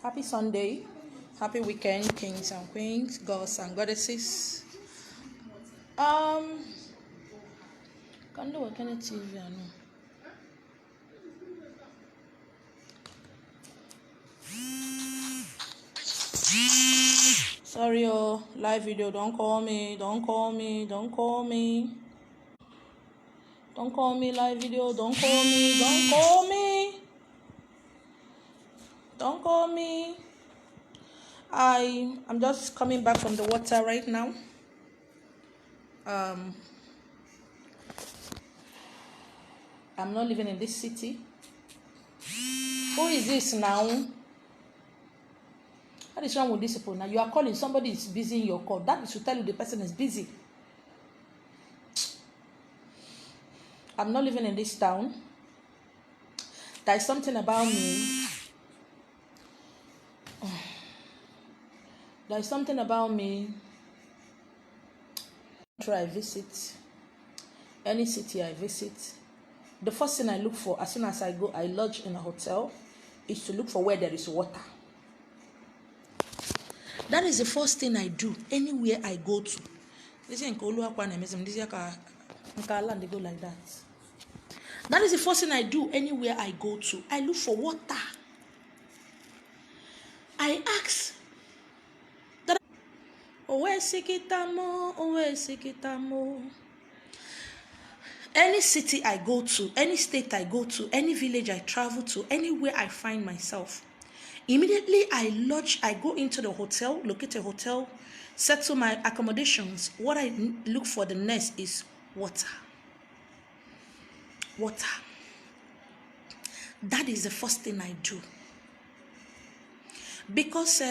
Happy Sunday, happy weekend, kings and queens, gods and goddesses. Can do what kind of TV I know. Sorry, live video. Don't call me. Don't call me. Don't call me. Don't call me. Live video. Don't call me. Don't call me. Don't call me. I'm just coming back from the water right now. I'm not living in this city. Who is this now? What is wrong with these people now? You are calling, somebody is busy in your call. That is to tell you the person is busy. I'm not living in this town. There is something about me. There is something about me. After I visit any city I visit, the first thing I look for as soon as I go, I lodge in a hotel, is to look for where there is water. That is the first thing I do anywhere I go to. This is go like that. That is the first thing I do anywhere I go to. I look for water. I ask that, any city I go to, any state I go to, any village I travel to, anywhere I find myself, immediately I go into the hotel, locate a hotel, settle my accommodations. What I look for the next is water. Water. That is the first thing I do. Because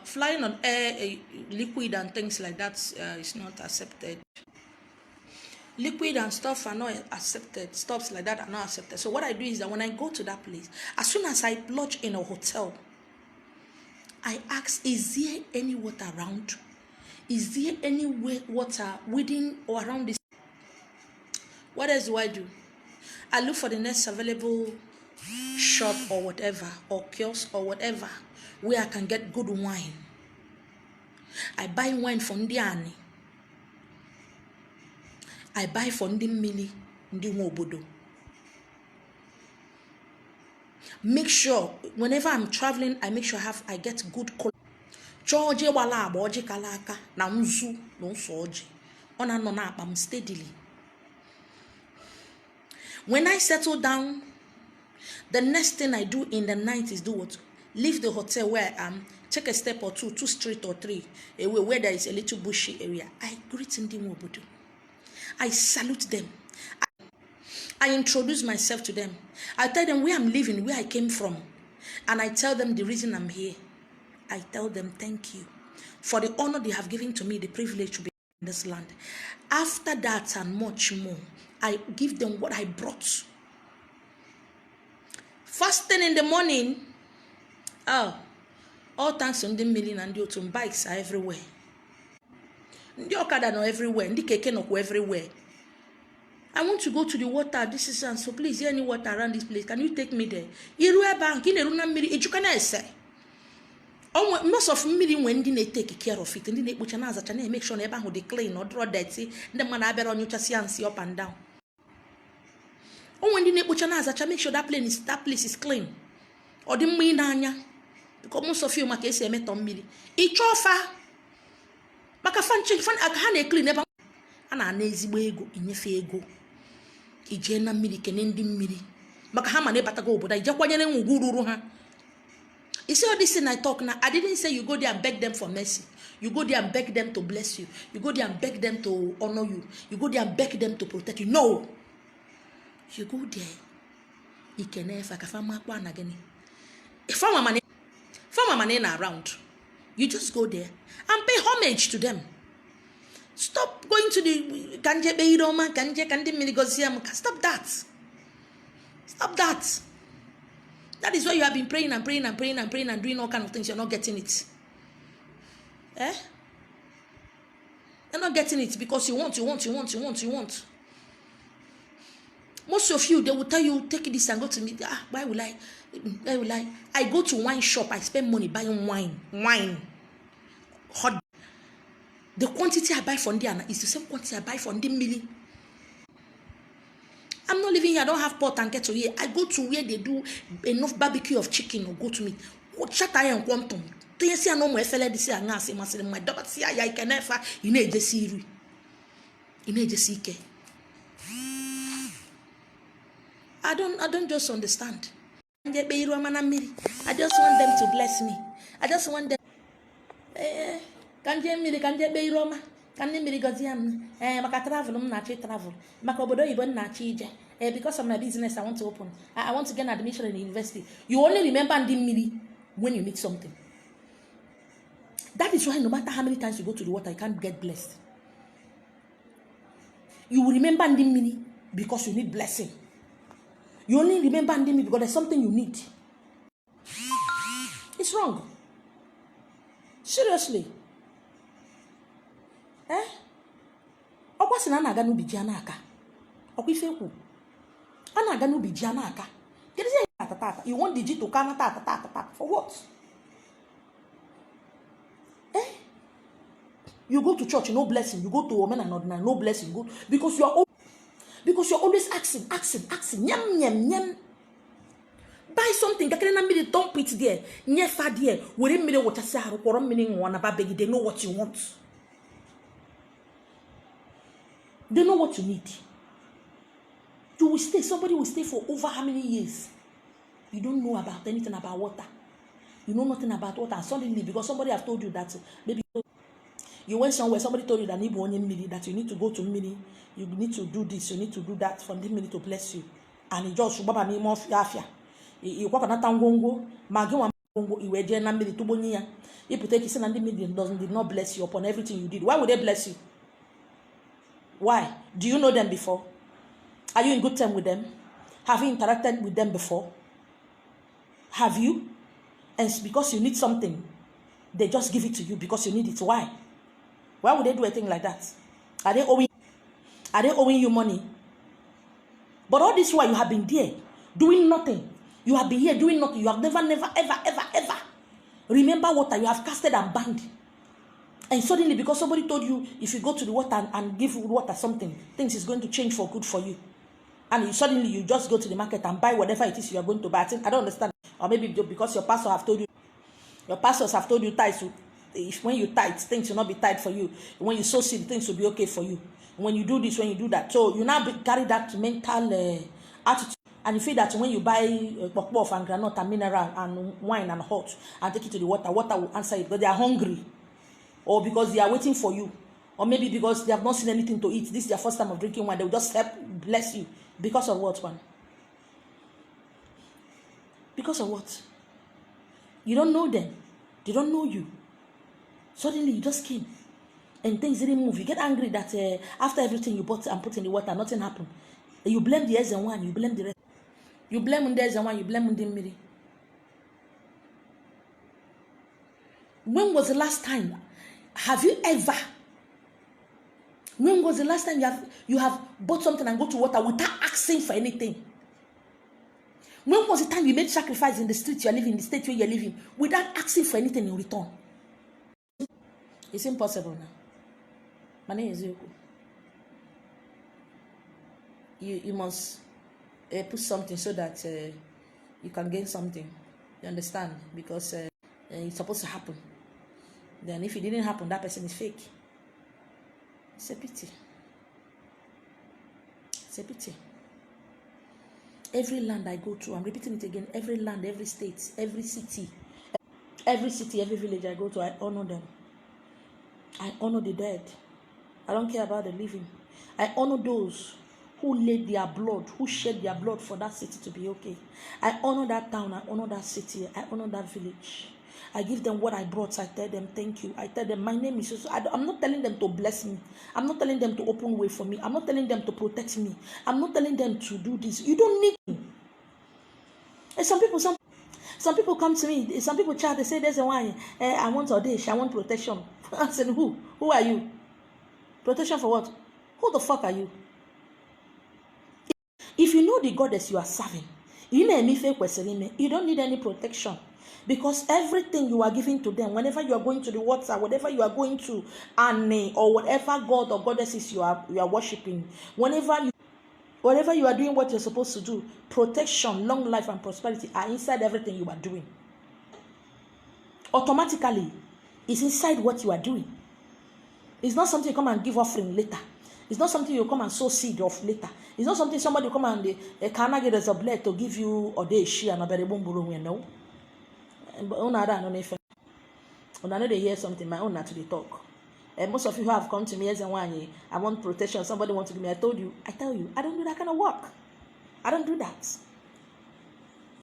flying on air, liquid and things like that is not accepted. Liquid and stuff are not accepted. Stuffs like that are not accepted. So what I do is that when I go to that place, as soon as I lodge in a hotel, I ask, is there any water around? Is there any water within or around this? What else do? I look for the next available shop or whatever, or kiosk or whatever, where I can get good wine. I buy wine from Ndiani. I buy for Ndi Mmili, Ndi Nwobodo. Make sure whenever I'm traveling, I make sure I get good quality. George wala aboji kalaka na nzu no soji. Ona no na apam steadily. When I settle down, the next thing I do in the night is do what? Leave the hotel where I am, take a step or two street or three away where there is a little bushy area. I greet Ndi Nwobodo. I salute them. I introduce myself to them. I tell them where I'm living, where I came from. And I tell them the reason I'm here. I tell them thank you for the honor they have given to me, the privilege to be in this land. After that and much more, I give them what I brought. First thing in the morning, all thanks to the million and the autumn bikes are everywhere. The Okada no everywhere, the keke no everywhere. I want to go to the water. This is and so please, any water around this place? Can you take me there? Most of me when they take care of it, and then they put an answer and make sure never they clean or draw dirty. The man I better on you to see and see up and down. When they put an answer, make sure that place is clean. Or the minanya. Because most of you make say met on me. Each offer. Maka fan akane clean never. Ana ezigbo ego inyefe ego ije na mmiri kene ndị mmiri maka ha ma na batago obodo ije kwanyere ngwu ruru ha. You see all this thing I talk now, I didn't say you go there and beg them for mercy. You go there and beg them to bless you. You go there and beg them to honor you. You go there and beg them to protect you. No. You go there. You can never again. If I'm around, you just go there and pay homage to them. Stop going to the Kanje Beiroma, Kanje Miligosiam. Stop that. Stop that. That is why you have been praying and praying and praying and praying and doing all kind of things. You're not getting it. You're not getting it because you want. Most of you, they will tell you, take this and go to me. Ah, why will I? Why will I? I go to wine shop. I spend money buying wine. Hot. The quantity I buy from there is the same quantity I buy from the milling. I'm not living here. I don't have pot and kettle here. I go to where they do enough barbecue of chicken or goat meat. Shut I am quantum. Do you see I know my fella this year? I say my daughter see I can never. You know just see. You know just see. I don't just understand. I just want them to bless me. I just want them. Can you be Roma? Can you be Gazian? Maka travel, travel. Maka obodo Ibon nachi because of my business I want to open. I want to get an admission in the university. You only remember Ndimiri when you need something. That is why no matter how many times you go to the water, you can't get blessed. You will remember Ndimiri because you need blessing. You only remember Ndimiri because there's something you need. It's wrong. Seriously. Okwasi na na-aga n'ubi ji aka. Okwa ife ekwu. A na-aga n'ubi ji aka. You want the ji to come tata for what? You go to church, no blessing. You go to women and ordinary, no blessing. Go because you're always asking. Nyam. Buy something. Don't put it there. Never there. We didn't what I say. They know what you want. They know what you need. You will stay. Somebody will stay for over how many years? You don't know about anything about water. You know nothing about water. And suddenly, because somebody have told you that maybe you went somewhere, somebody told you that you need to go to Mini, you need to do this, you need to do that for the Mini to bless you. And he just baba me more fiafia. You walk on a tangongo, Magu you were Mini to Bonia. If you take his and the million did not bless you upon everything you did. Why would they bless you? Why? Do you know them before? Are you in good time with them? Have you interacted with them before? Have you? And it's because you need something, they just give it to you because you need it. Why? Why would they do a thing like that? Are they owing you money? But all this while you have been there doing nothing. You have been here doing nothing. You have never, ever remember water. You have casted and banned. And suddenly, because somebody told you, if you go to the water and give water something, things is going to change for good for you. And suddenly you just go to the market and buy whatever it is you are going to buy. I don't understand. Or maybe because your pastor have told you, your pastors have told you tithes. If when you tithe, things will not be tight for you. When you sow seed, things will be okay for you. When you do this, when you do that. So you now carry that mental attitude. And you feel that when you buy pokpof and granite and mineral and wine and hot and take it to the water will answer it because they are hungry. Or because they are waiting for you. Or maybe because they have not seen anything to eat. This is their first time of drinking wine. They will just help bless you. Because of what, one? Because of what? You don't know them. They don't know you. Suddenly you just came. And things didn't move. You get angry that after everything you bought and put in the water, nothing happened. And you blame the S and one. You blame the rest. You blame the S and one. You blame the Miri. When was the last time? Have you ever? When was the last time you have bought something and go to water without asking for anything? When was the time you made sacrifice in the street you're living, in the state where you're living, without asking for anything in return? It's impossible now. My name is Yoko. You must put something so that you can gain something. You understand? Because it's supposed to happen. Then if it didn't happen, that person is fake. It's a pity. It's a pity. Every land I go to, I'm repeating it again, every land, every state, every city, every village I go to, I honor them. I honor the dead. I don't care about the living. I honor those who laid their blood, who shed their blood for that city to be okay. I honor that town, I honor that city, I honor that village. I give them what I brought. I tell them thank you. I tell them my name is. I'm not telling them to bless me. I'm not telling them to open way for me. I'm not telling them to protect me. I'm not telling them to do this. You don't need me. And some people come to me. Some people chat. They say there's a why. I want audition. I want protection. I said who? Who are you? Protection for what? Who the fuck are you? If you you know the goddess you are serving, you don't need any protection. Because everything you are giving to them, whenever you are going to the water, whatever you are going to Ane, or whatever god or goddesses you are worshiping, whenever you are doing what you're supposed to do, protection, long life, and prosperity are inside everything you are doing. Automatically, it's inside what you are doing. It's not something you come and give offering later. It's not something you come and sow seed of later. It's not something somebody come and can get as a blade to give you or they she and a very boom, no. But I know they hear something, my own to the talk. And most of you who have come to me as a one, I want protection, somebody wants to give me. I tell you, I don't do that kind of work. I don't do that.